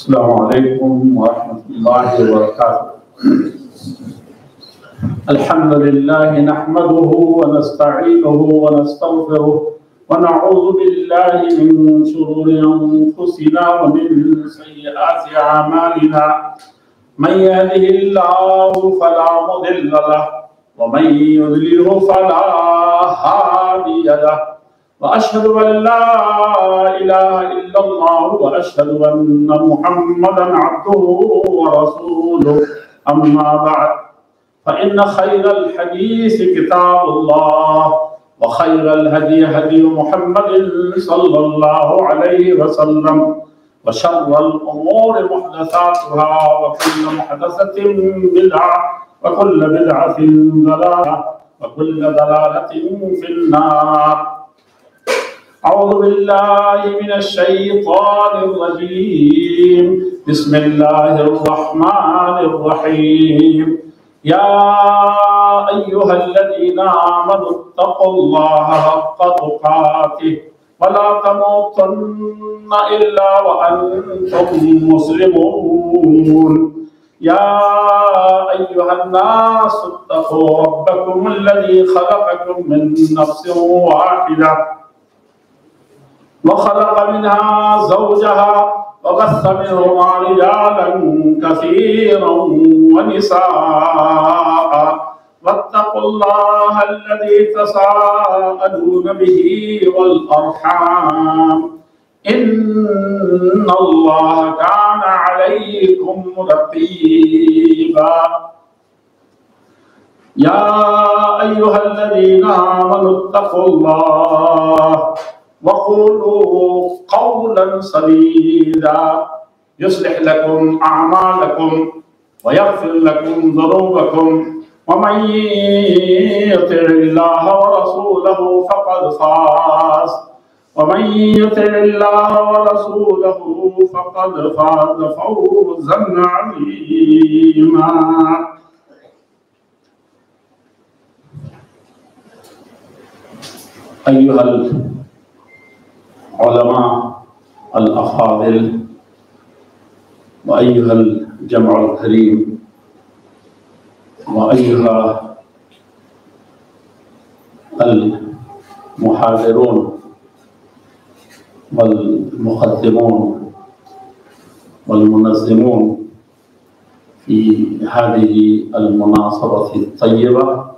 السلام عليكم ورحمة الله وبركاته. الحمد لله نحمده ونستعينه ونستغفره ونعوذ بالله من شرور أنفسنا ومن سيئات أعمالنا. من يهده الله فلا مضل له ومن يضلله فلا هادي له، وأشهد أن لا إله إلا الله وأشهد أن محمدا عبده ورسوله. أما بعد، فإن خير الحديث كتاب الله وخير الهدي هدي محمد صلى الله عليه وسلم، وشر الأمور محدثاتها وكل محدثة بدعة وكل بدعة ضلالة وكل ضلالة في النار. أعوذ بالله من الشيطان الرجيم. بسم الله الرحمن الرحيم. يا أيها الذين آمنوا اتقوا الله حق تقاته ولا تموتن إلا وأنتم مسلمون. يا أيها الناس اتقوا ربكم الذي خلقكم من نفس واحدة وخلق منها زوجها وبث منهما رجالا كثيرا ونساء، واتقوا الله الذي تساءلون به والأرحام إن الله كان عليكم رقيبا. يا أيها الذين آمنوا اتقوا الله وقولوا قولا سديدا يصلح لكم أعمالكم ويغفر لكم ذنوبكم، ومن يطع الله ورسوله فقد فاز فوزا عظيما. أيها العلماء الأفاضل وأيها الجمع الكريم وأيها المحاضرون والمقدمون والمنظمون في هذه المناسبة الطيبة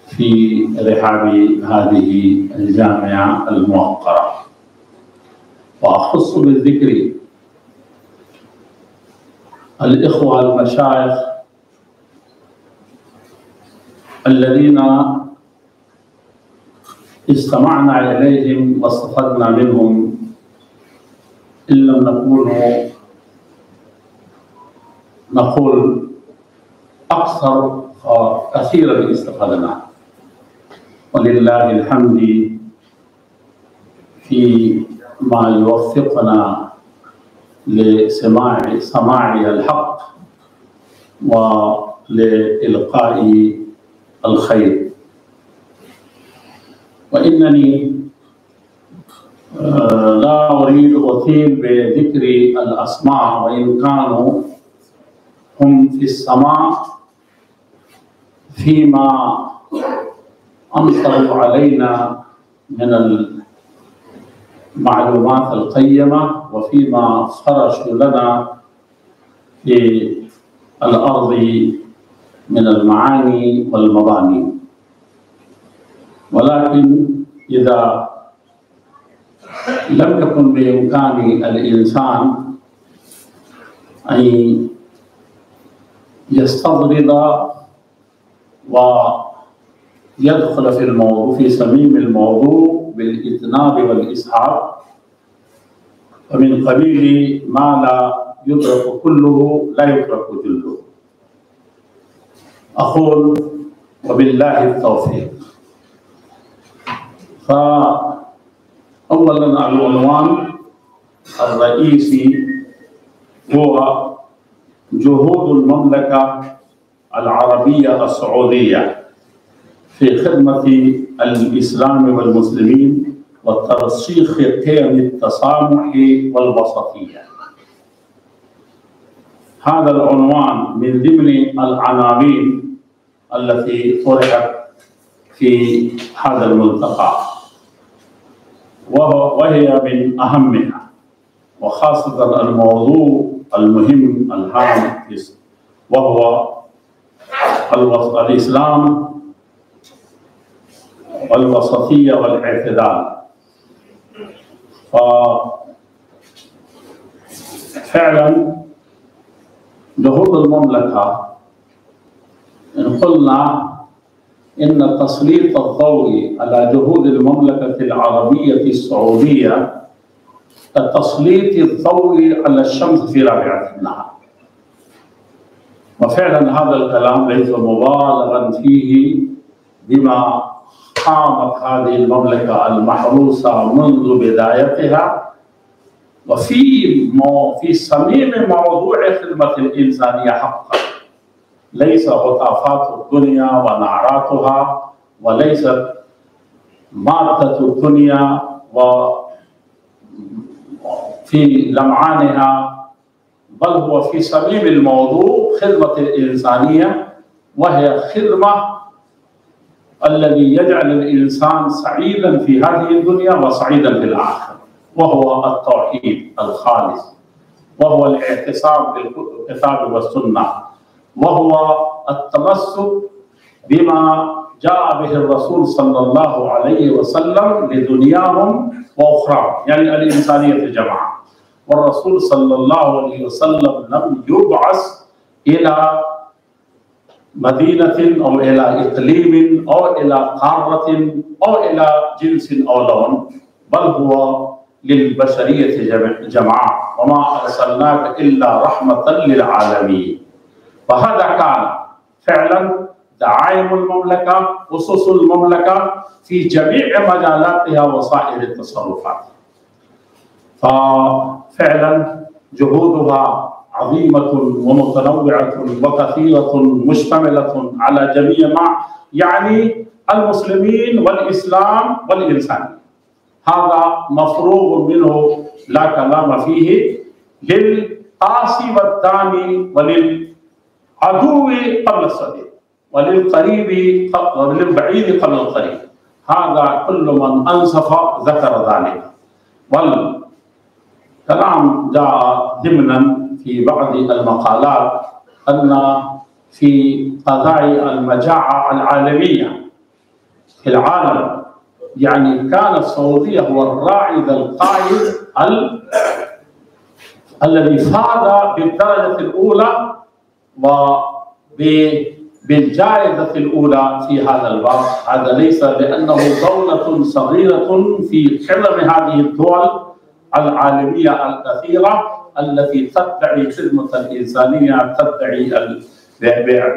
في رحاب هذه الجامعة الموقرة، وأخص بالذكر الإخوة المشايخ الذين استمعنا إليهم واستفدنا منهم، إن لم نقول أكثر كثيرا استفدنا، ولله الحمد في ما يوفقنا لسماع الحق ولإلقاء الخير. وإنني لا أريد أطيل بذكر الأسماء، وإن كانوا هم في السماء فيما أمطروا علينا من المعلومات القيمة وفيما فرشوا لنا في الأرض من المعاني والمباني. ولكن إذا لم يكن بإمكان الإنسان أن يستطرد ويدخل في الموضوع في صميم الموضوع بالإذناب والإسعاف، ومن قبيل ما لا يدرك كله لا يترك جله. أقول وبالله التوفيق. فأولا العنوان الرئيسي هو جهود المملكة العربية السعودية في خدمة الإسلام والمسلمين وترسيخ قيم التسامح والوسطية. هذا العنوان من ضمن العناوين التي طرحت في هذا الملتقى، وهي من أهمها، وخاصة الموضوع المهم الهام، وهو الإسلام والوسطية والاعتدال. ففعلا جهود المملكة، إن قلنا إن تسليط الضوء على جهود المملكة العربية السعودية كتسليط الضوء على الشمس في رابعة النهار. وفعلا هذا الكلام ليس مبالغا فيه، بما قامت هذه المملكة المحروسة منذ بدايتها، وفي صميم موضوع خدمة الإنسانية حقا، ليس هتافات الدنيا ونعراتها، وليست مادة الدنيا وفي لمعانها، بل هو في صميم الموضوع خدمة الإنسانية، وهي خدمة الذي يجعل الإنسان سعيدا في هذه الدنيا وسعيدا في الآخرة، وهو التوحيد الخالص، وهو الاعتصام بالكتاب والسنة، وهو التمسك بما جاء به الرسول صلى الله عليه وسلم لدنياهم وأخراهم، يعني الإنسانية جماعة. والرسول صلى الله عليه وسلم لم يبعث إلى مدينة أو إلى إقليم أو إلى قارة أو إلى جنس أو لون، بل هو للبشرية جماعة، وما أرسلناك إلا رحمة للعالمين. وهذا كان فعلا دعائم المملكة، أسس المملكة في جميع مجالاتها وسائر التصرفات. ففعلا جهودها عظيمة ومتنوعة وكثيرة مشتملة على جميع ما يعني المسلمين والإسلام والإنسان. هذا مفروغ منه لا كلام فيه، للقاسي والداني وللعدو قبل الصديق، وللقريب وللبعيد قبل القريب. هذا كل من أنصف ذكر ذلك. والكلام جاء ضمنا في بعض المقالات أن في قضايا المجاعة العالمية في العالم، يعني كان السعودية هو الراعد القائد الذي فاز بالدرجة الأولى وبالجائزة الأولى في هذا الباب. هذا ليس لأنه دولة صغيرة في حلم هذه الدول العالمية الكثيرة التي تدعي خدمة الإنسانية، تدعي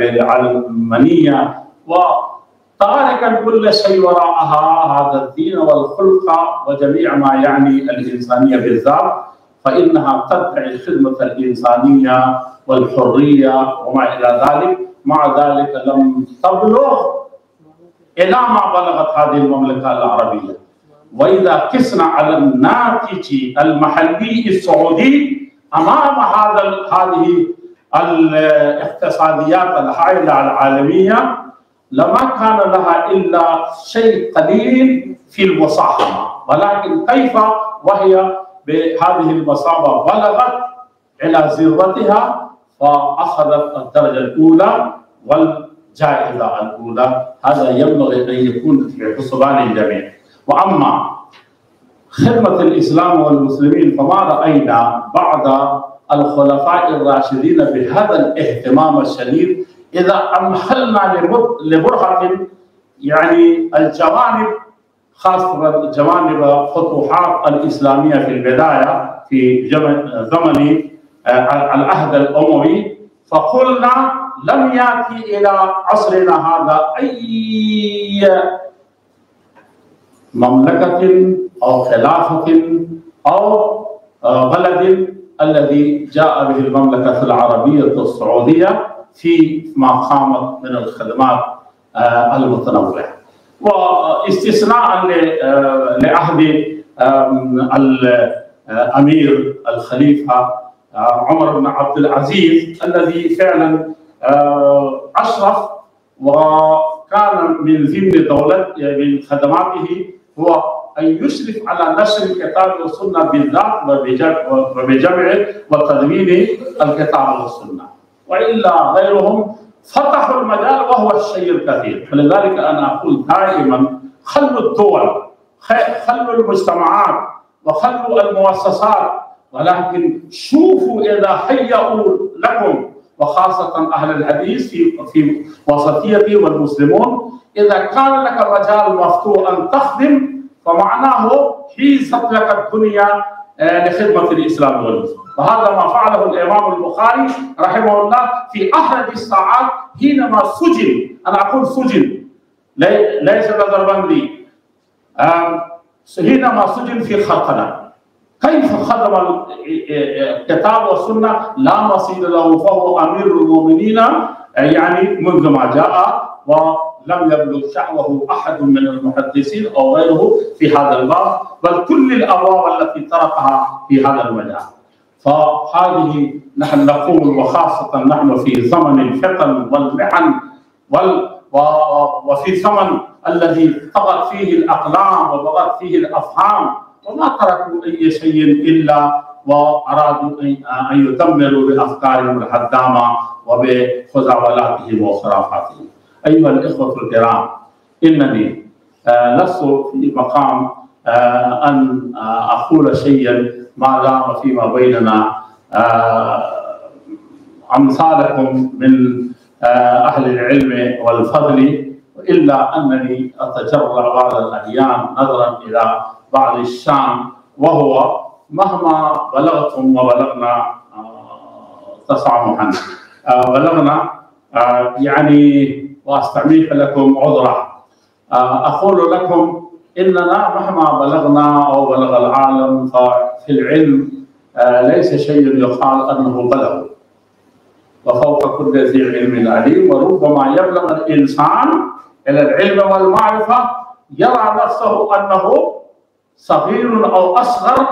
العلمانية، وتاركا كل شيء وراءها هذا الدين والخلق وجميع ما يعني الإنسانية بالذات، فإنها تدعي خدمة الإنسانية والحرية وما إلى ذلك. مع ذلك لم تبلغ إلى ما بلغت هذه المملكة العربية. وإذا قسنا على الناتج المحلي السعودي أمام هذه الاقتصاديات الهائلة العالمية، لما كان لها إلا شيء قليل في المصاحبة. ولكن كيف وهي بهذه المصابة بلغت إلى ذروتها فأخذت الدرجة الأولى والجائزة الأولى؟ هذا ينبغي أن يكون في حسبان الجميع. وأما خدمة الإسلام والمسلمين فما رأينا بعد الخلفاء الراشدين بهذا الاهتمام الشديد. إذا أمهلنا لبرهة يعني الجوانب، خاصة جوانب فتوحات الإسلامية في البداية في زمن العهد الأموي، فقلنا لم يأتي إلى عصرنا هذا أي مملكة أو خلافة أو بلد الذي جاء به المملكة العربية السعودية في ما قامت من الخدمات المتنوعة، واستثناء لعهد الأمير الخليفة عمر بن عبد العزيز الذي فعلا أشرف وكان من ضمن دولة من خدماته هو أن يشرف على نشر الكتاب والسنة بالذات وبجمعه وتدوين الكتاب والسنة، وإلا غيرهم فتحوا المجال وهو الشيء الكثير. فلذلك أنا أقول دائما خلوا الدول، خلوا المجتمعات وخلوا المؤسسات، ولكن شوفوا إذا هيئوا لكم، وخاصة أهل الحديث في وسطيته والمسلمون، إذا كان لك مجال مفتوح أن تخدم فمعناه حيزت لك الدنيا لخدمة الإسلام والمسلمين. وهذا ما فعله الإمام البخاري رحمه الله في أحد الساعات حينما سجن. أنا أقول سجن ليس ضربا لي، حينما سجن في خرقنة. كيف خدم الكتاب والسنة لا مثيل له، فهو أمير المؤمنين يعني منذ ما جاء، ولم يبلغ شأوه أحد من المحدثين أو غيره في هذا الباب، بل كل الأبواب التي طرقها في هذا المجال. فهذه نحن نقول، وخاصة نحن في زمن الفتن والمحن وفي زمن الذي طغت فيه الأقلام وبغت فيه الأفهام، وما تركوا أي شيء إلا وأرادوا أن يدمروا بأفكارهم الهدامة وبخزعبلاتهم وخرافاتهم. أيها الإخوة الكرام، إنني لست في مقام أن أقول شيئا ما دام فيما بيننا أمثالكم من أهل العلم والفضل، إلا أنني أتجرأ بعض الأحيان نظرا إلى بعض الشام، وهو مهما بلغتم وبلغنا تسامحا بلغنا يعني، واستميح لكم عذرا، أقول لكم إننا مهما بلغنا أو بلغ العالم ففي العلم ليس شيء يقال أنه بلغ، وفوق كل ذي علم عليم. وربما يبلغ الإنسان إلى العلم والمعرفة يرى نفسه أنه صغير أو أصغر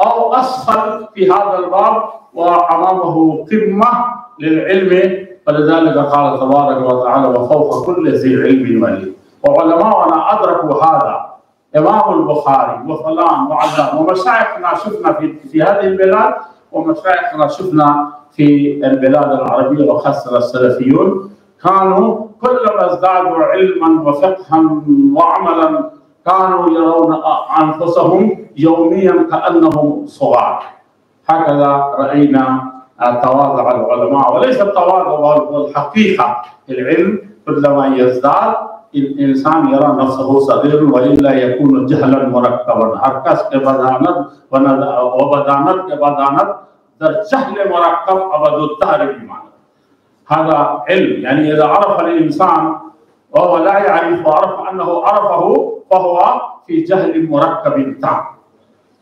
أو أسفل في هذا الباب، وأمامه قمة للعلم. فلذلك قال تبارك وتعالى وفوق كل ذي علم عليم. وعلماؤنا أدركوا هذا، إمام البخاري وفلان وعلان، ومشايخنا شفنا في هذه البلاد، ومشايخنا شفنا في البلاد العربية وخاصة السلفيون، كانوا كلما ازدادوا علما وفقها وعملا كانوا يرون أنفسهم يوميا كأنهم صغار. هكذا رأينا تواضع العلماء، وليس التواضع والحقيقة. العلم كلما يزداد الإنسان يرى نفسه صغير، وإلا يكون جهلا مركبا. هركس كبدانت وبدانت كبدانت، در جهل مركب أبد الدهر بمعنى. هذا علم، يعني إذا عرف الإنسان وهو لا يعرف وعرف أنه عرفه فهو في جهل مركب تام.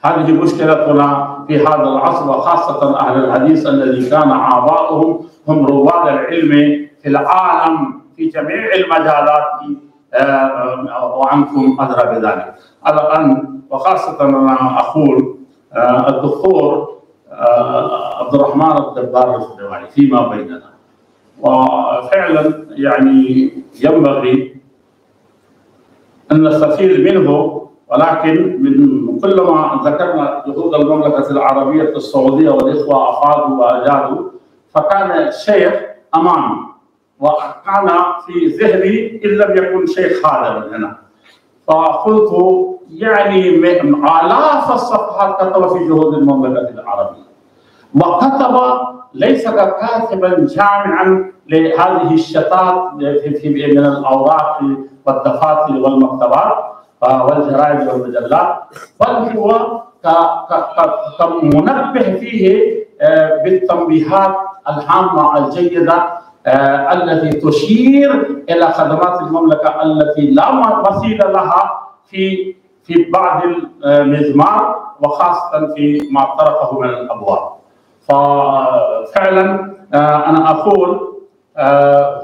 هذه مشكلتنا في هذا العصر، وخاصة أهل الحديث الذي كان آباؤهم هم رواد العلم في العالم في جميع المجالات، وعنكم أدرى بذلك. الآن وخاصة أنا أقول الدكتور عبد الرحمن الدبار الخديوي فيما بيننا، وفعلا يعني ينبغي أن نستفيد منه، ولكن من كل ما ذكرنا جهود المملكة العربية السعودية والإخوة أفادوا وأجادوا، فكان شيخ أمامي وكان في ذهني إن لم يكن شيخ خادم هنا. فقلت يعني آلاف الصفحات كتب في جهود المملكة العربية، وكتب ليس كاتبا جامعا لهذه الشتات من الأوراق والدفاتر والمكتبات والجرائد والمجلات، بل هو كمنبه فيه بالتنبيهات الهامة الجيدة التي تشير إلى خدمات المملكة التي لا مثيل لها في بعض المزمار، وخاصة في ما طرقه من الأبواب. ففعلا أنا أقول،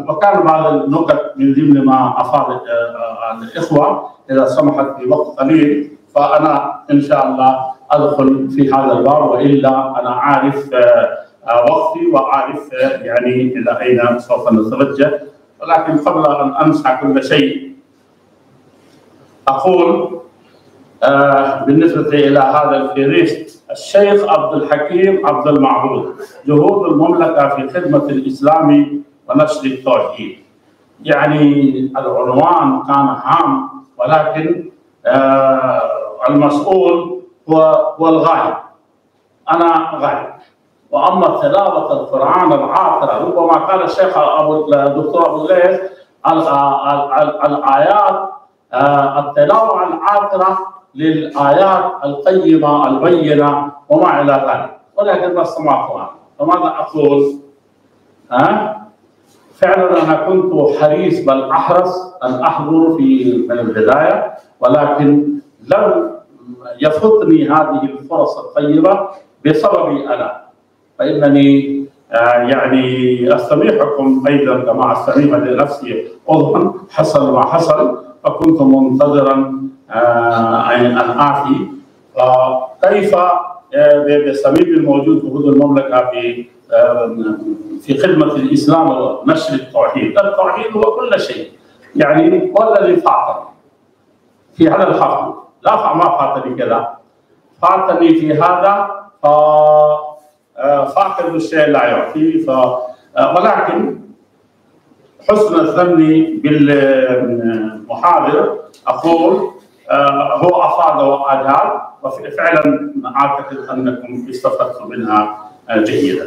وكان بعض النكت من ضمن ما أفاد الإخوة إذا سمحت في وقت قليل، فأنا إن شاء الله أدخل في هذا الباب، وإلا أنا عارف وقتي وأعرف يعني إلى أين سوف نتوجه. ولكن قبل أن أنسى كل شيء أقول بالنسبة إلى هذا الفهرست: الشيخ عبد الحكيم عبد المعبود، جهود المملكة في خدمة الإسلام ونشر التوحيد. يعني العنوان كان عام، ولكن المسؤول هو الغايب. أنا غايب. وأما تلاوة القرآن العاطرة، ربما قال الشيخ الدكتور أبو الليث الآيات، التلاوة العاطرة للآيات القيمة البينة وما إلى ذلك، ولكن ما سمعتها. فماذا أقول؟ فعلا أنا كنت حريص بل أحرص أن أحضر من البداية، ولكن لم يفوتني هذه الفرص الطيبة بسببي أنا. فإنني يعني أستميحكم أيضا كما أستميح لنفسي عضوا، حصل ما حصل، فكنت منتظرا أن آتي. فكيف بسبيل الموجود في حدود المملكة في خدمة الإسلام ونشر التوحيد. التوحيد هو كل شيء، يعني هو الذي فاتني في هذا الحفل. لا، ما فاتني كذا، فاتني في هذا فاقد الشيء لا يعطي. ولكن حسن الظن بالمحاضر أقول هو أفاد وأجاب، وفعلا أعتقد أنكم استفدتم منها جيدا.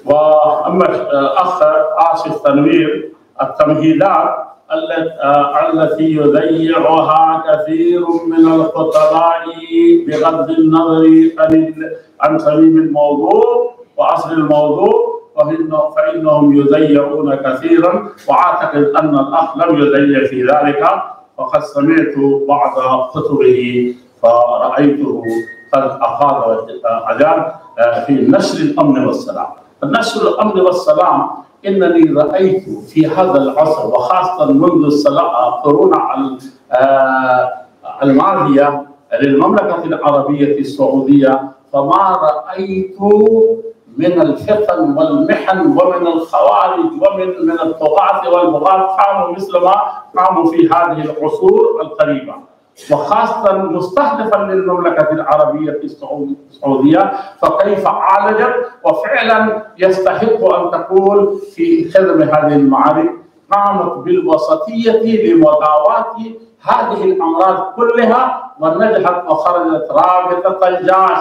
وأما الأخ آسف تنوير، التمهيدات التي يذيعها كثير من الخطباء بغض النظر عن صميم الموضوع وأصل الموضوع، فإنهم يذيعون كثيرا، وأعتقد أن الأخ لم يذيع في ذلك. وقد سمعت بعض خطبه فرأيته قد أفاد وأجاب في نشر الأمن والسلام. النشر الأمن والسلام، إنني رأيت في هذا العصر وخاصة منذ القرون الماضية للمملكة العربية السعودية، فما رأيت من الفتن والمحن ومن الخوارج ومن الطغاة والبغاة قاموا مثل ما قاموا في هذه العصور القريبة، وخاصة مستهدفا للمملكة العربية السعودية. فكيف عالجت، وفعلا يستحق أن تقول في خدمة هذه المعارك، قامت بالوسطية لمداواة هذه الأمراض كلها، ونجحت وخرجت رابطة الجيش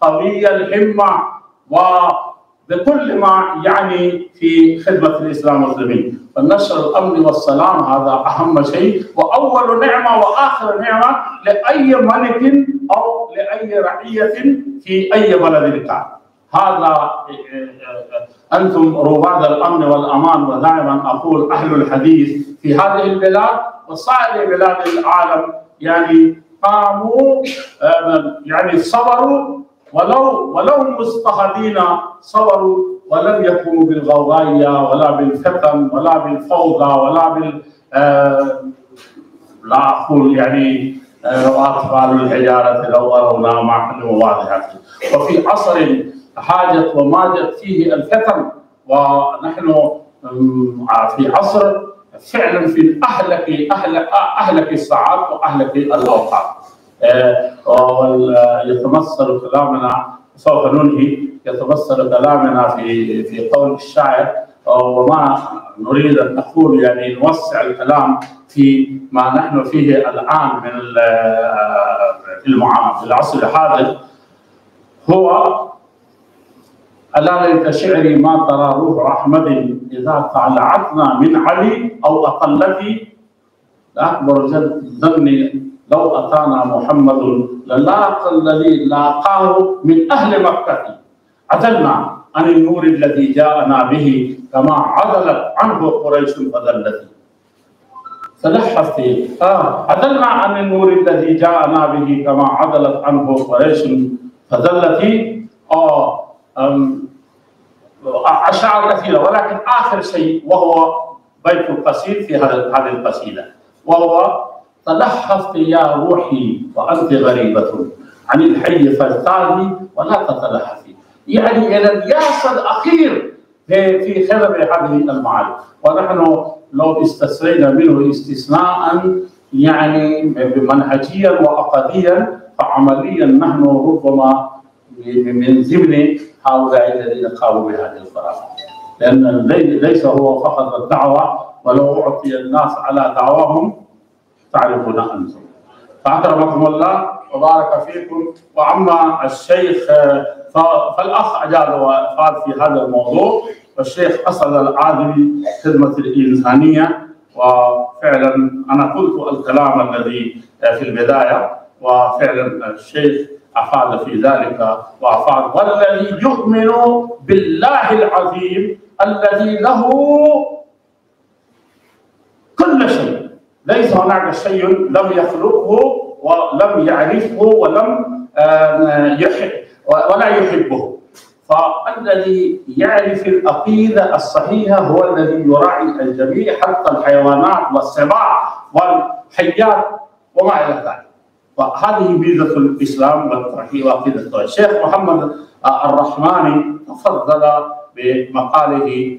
قوية الهمة وبكل ما يعني في خدمة الإسلام والمسلمين. فنشر الأمن والسلام هذا أهم شيء، وأول نعمة وآخر نعمة لأي ملك أو لأي رعية في أي بلد كان. هذا أنتم رواد الأمن والأمان، ودائما أقول أهل الحديث في هذه البلاد وسائر بلاد العالم يعني قاموا يعني صبروا، ولو مضطهدين صبروا، ولم يقوموا بالغوغائية ولا بالفتن ولا بالفوضى ولا لا أقول يعني وأطفال الحجارة لو أرونا ما حلوا واضحة. وفي عصر حاجت وماجت فيه الفتن، ونحن في عصر فعلا في أهلك الساعات وأهلك الأوقات. يتمثل كلامنا، سوف ننهي، يتمثل كلامنا في قول الشاعر، وما نريد ان نقول يعني نوسع الكلام في ما نحن فيه الان من في العصر الحاضر. هو ألا ليت شعري ما ترى روح أحمد إذا طلعتنا من علي أو أقلتي، لأكبر ظني لو أتانا محمد للاقى الذي لاقاه من أهل مكة، عدلنا عن النور الذي جاءنا به كما عدلت عنه قريش فذلت. تلحفت عدلنا عن النور الذي جاءنا به كما عدلت عنه قريش فذلت. أشعار كثيرة، ولكن آخر شيء وهو بيت القصيد في هذه القصيدة، وهو تلهفت يا روحي وأنت غريبة عن الحي فاجتاهي ولا تتلهفي. يعني إلى الياس الأخير في خلف هذه المعارف. ونحن لو استثنينا منه استثناء يعني منهجيا وعقديا فعمليا نحن ربما من ضمن هؤلاء الذين قاموا بهذه القرارات، لأن ليس هو فقط الدعوة، ولو أعطي الناس على دعواهم تعرفون أنتم. فأكرمكم الله وبارك فيكم. وأما الشيخ فالأخ أجاد وفاد في هذا الموضوع، والشيخ أسد العادلي خدمة الإنسانية، وفعلا أنا قلت الكلام الذي في البداية، وفعلا الشيخ أفاد في ذلك وأفاد، والذي يؤمن بالله العظيم الذي له كل شيء، ليس هناك شيء لم يخلقه ولم يعرفه ولا يحبه. فالذي يعرف العقيدة الصحيحة هو الذي يراعي الجميع، حتى الحيوانات والسباع والحيات وما إلى ذلك. فهذه ميزة الإسلام والتوحيد وعقيدة. الشيخ محمد الرحماني تفضل بمقاله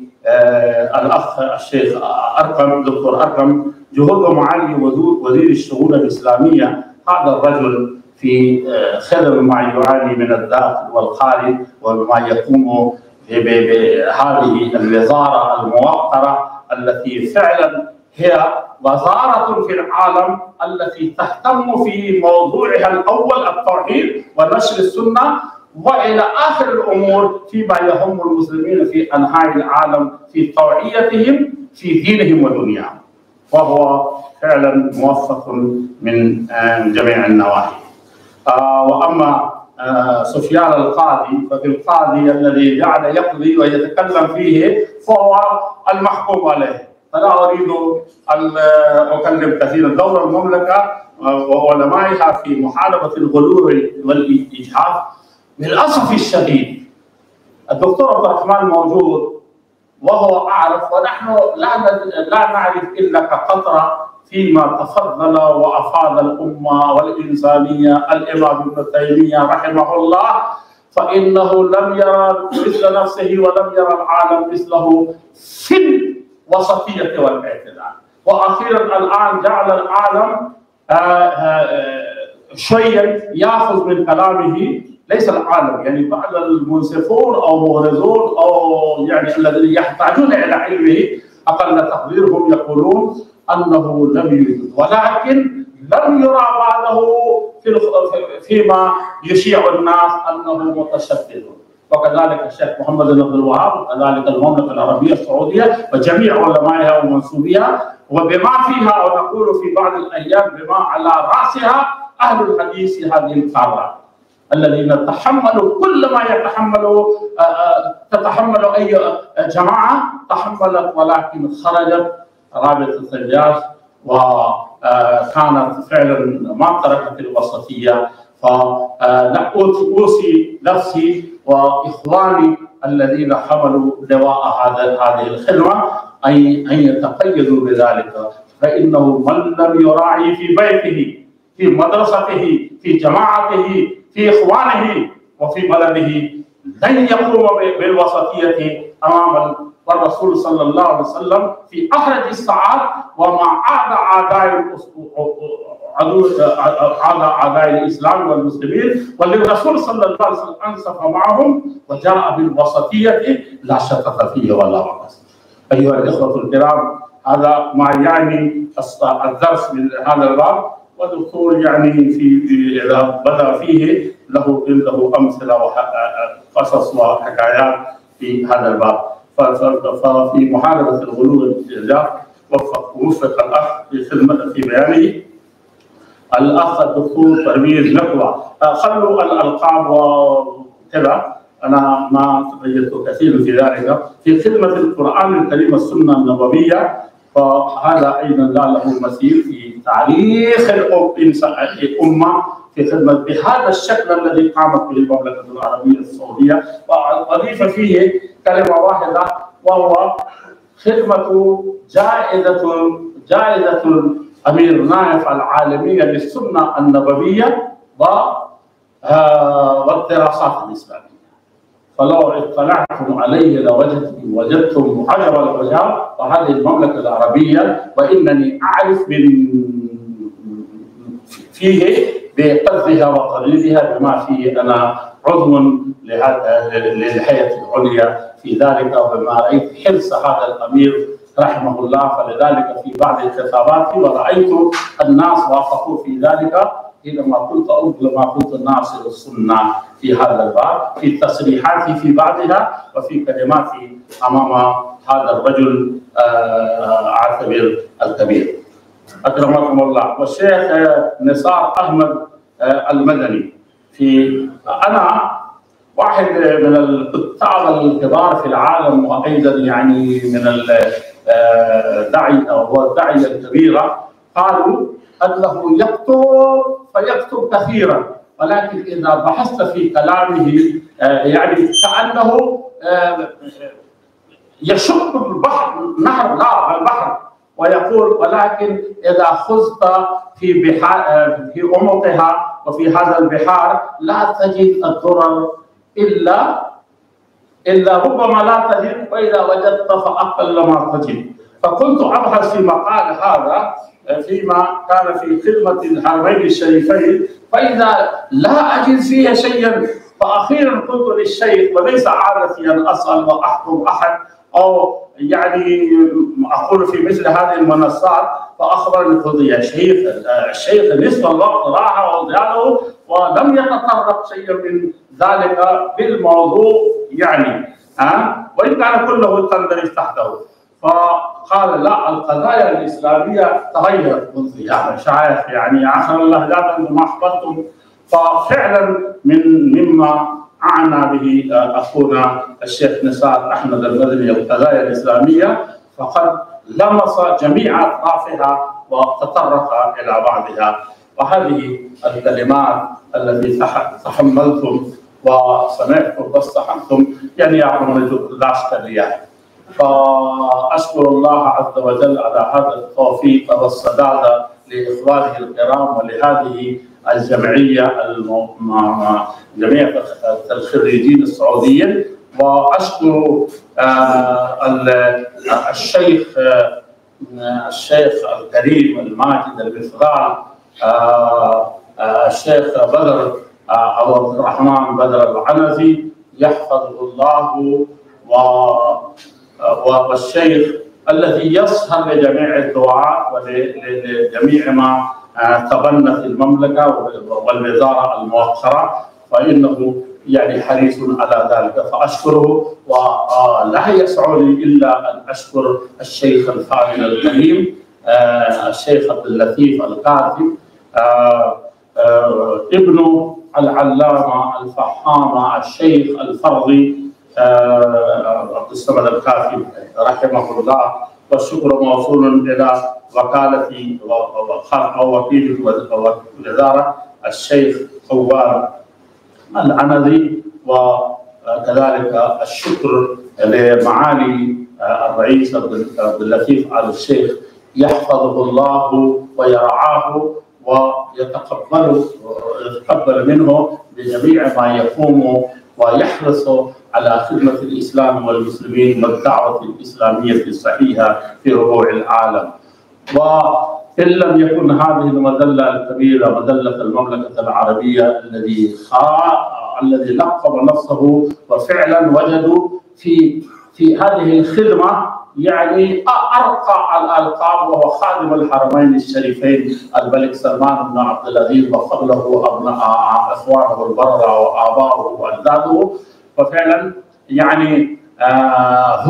الأخ الشيخ أرقم دكتور أرقم جهود ومعالي وزير الشؤون الإسلامية. هذا الرجل في خدم ما يعاني من الداخل والخارج وما يقوم بهذه الوزارة الموقرة التي فعلا هي وزارة في العالم التي تهتم في موضوعها الأول التوحيد ونشر السنة، وإلى آخر الأمور فيما يهم المسلمين في أنحاء العالم في توعيتهم في دينهم ودنياهم. وهو فعلا موفق من جميع النواحي. وأما سفيان القاضي ففي القاضي الذي جعل يقضي ويتكلم فيه فهو المحكوم عليه. فلا أريد أن أكلم كثيرا. دور المملكة وعلمائها في محاربة الغلو والإجحاف للأسف الشديد. الدكتور عبد الرحمن موجود وهو أعرف، ونحن لا نعرف إلا كقطرة فيما تفضل وأفاد الأمة والإنسانية الإمام ابن تيمية رحمه الله، فإنه لم يرى مثل نفسه ولم يرى العالم مثله في الوسطية والاعتدال. وأخيرا الآن جعل العالم شويا يأخذ من كلامه، ليس العالم يعني بعض المنصفون أو مغرضون أو يعني الذين يحتاجون إلى علمه أقل تقديرهم يقولون أنه لم يوجد، ولكن لم يرى بعده فيما يشيع الناس أنه متشدد. وكذلك الشيخ محمد بن عبد الوهاب، وكذلك المملكة العربية السعودية وجميع علمائها ومنسوبيها، وبما فيها ونقول في بعض الأيام بما على رأسها أهل الحديث في هذه القارة الذين تحملوا كل ما تتحمل أي جماعة تحملت، ولكن خرجت رابطة الجيش وكانت فعلا ما تركت الوسطية. فأوصي نفسي وإخواني الذين حملوا لواء هذه الخدمة أن يتقيدوا بذلك، فإنه من لم يراعي في بيته في مدرسته في جماعته في إخوانه وفي بلده لن يقوم بالوسطية أمام الرسول صلى الله عليه وسلم في أحرج الساعات. وما عاد أعداء الإسلام والمسلمين، والرسول صلى الله عليه وسلم أنصف معهم وجاء بالوسطية لا شك فيه ولا رأس. أيها الإخوة الكرام، هذا ما يعني الدرس من هذا الباب. والدكتور يعني إذا بدأ فيه له أمثلة وقصص وحكايات في هذا الباب. ففي محاربة الغلو والإرجاف وفق الأخ في خدمته في بيانه الأخ الدكتور ترميز نقوى. خلوا الألقاب وكذا، أنا ما تقيدت كثيرا في ذلك في خدمة القرآن الكريم والسنة النبوية، فهذا أيضا لا له مثيل في تاريخ الأمة في خدمة بهذا الشكل الذي قامت به المملكة العربية السعودية. وأضيف فيه كلمة واحدة وهو خدمة جائزة أمير نايف العالمية للسنة النبوية والدراسات الإسلامية. فلو اطلعتم عليه لوجدتم عجب العجاب وهذه المملكة العربية، وإنني أعرف فيه بقدرها وقليلها بما فيه أنا عضو للهيئة العليا في ذلك، وبما رأيت حرص هذا الأمير رحمه الله، فلذلك في بعض الخطابات ورأيت الناس وافقوا في ذلك حينما كنت ناصر السنة في هذا الباب، في تصريحاتي في بعضها وفي كلماتي أمام هذا الرجل عاتبر الكبير أكرمكم الله. والشيخ نصار أحمد المدني، أنا واحد من الكتاب الكبار في العالم، وأيضا يعني من الداعية الكبيرة، قالوا أنه يكتب كثيرا، ولكن إذا بحثت في كلامه يعني كأنه يشق البحر نهر لا البحر، ويقول ولكن إذا خضت في عمقها وفي هذا البحار لا تجد الضرر إلا ربما لا تجد، وإذا وجدت فأقل ما تجد. فكنت أبحث في مقال هذا فيما كان في خدمة الحرمين الشريفين، فإذا لا أجد فيها شيئا، فأخيرا قلت للشيخ، وليس عادتي أن أسأل وأحكم أحد أو يعني أقول في مثل هذه المنصات، فأخبرني قضية الشيخ نصف الوقت راح وزياده ولم يتطرق شيء من ذلك بالموضوع يعني وإن كان كله تندرج تحته. فقال لا، القضايا الإسلامية تغيرت. قلت يا مشايخ يعني عسى الله لا ما أخبرتم. ففعلا مما أعنى به أخونا الشيخ نصار أحمد المدني القضايا الإسلامية، فقد لمس جميع أطرافها وتطرق إلى بعضها. وهذه الكلمات التي تحملتم وسمعتم واستحقتم يعني يعلم لا أشكالية. فأشكر الله عز وجل على هذا التوفيق والسداد لإخوانه الكرام ولهذه الجمعية جمعية الخريجين السعوديين. وأشكر الشيخ الكريم الماجد المفضال الشيخ بدر عبد الرحمن بدر العنزي يحفظه الله، والشيخ الذي يسهر لجميع الدعاء ولجميع ما تبنت المملكة والوزارة الموقرة، فإنه يعني حريص على ذلك، فأشكره. ولا يسعني إلا أن أشكر الشيخ الفاضل الكريم الشيخ عبد اللطيف الكاتب ابن العلامة الفحامة الشيخ الفرضي عبد الصمد الكاتب رحمه الله. والشكر موصول إلى وكالة أو وكيل الوزارة الشيخ خوار العنزي، وكذلك الشكر لمعالي الرئيس عبد اللطيف آل الشيخ يحفظه الله ويرعاه ويتقبل منه بجميع ما يقوم ويحرص على خدمة الإسلام والمسلمين والدعوة الإسلامية الصحيحة في ربوع العالم. وإن لم يكن هذه المذلة الكبيرة مذلة المملكة العربية الذي لقب نفسه وفعلا وجدوا في هذه الخدمة يعني أرقى الألقاب، وهو خادم الحرمين الشريفين الملك سلمان بن عبد العزيز وقبله أبناء إخوانه البررة وآباؤه وأجداده. ففعلا يعني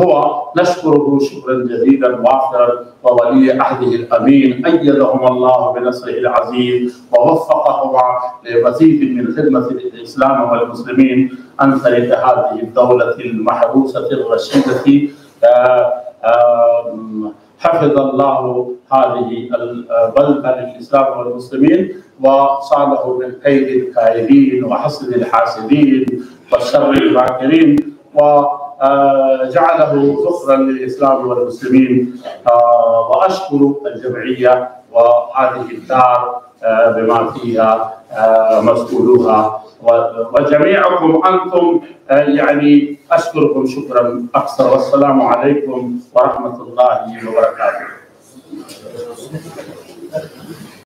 هو نشكره شكرا جزيلا وافرا، وولي عهده الامين ايدهم الله بنصره العزيز ووفقهما لمزيد من خدمه الاسلام والمسلمين ان تلك هذه الدوله المحروسه الرشيده. حفظ الله هذه البلده للاسلام والمسلمين وصانه من كيد الكائدين وحسد الحاسدين والشر الماكرين، وجعله ذخرا للإسلام والمسلمين. وأشكر الجمعية وهذه الدار بما فيها مسؤولوها، وجميعكم أنتم يعني أشكركم شكرا أكثر، والسلام عليكم ورحمة الله وبركاته.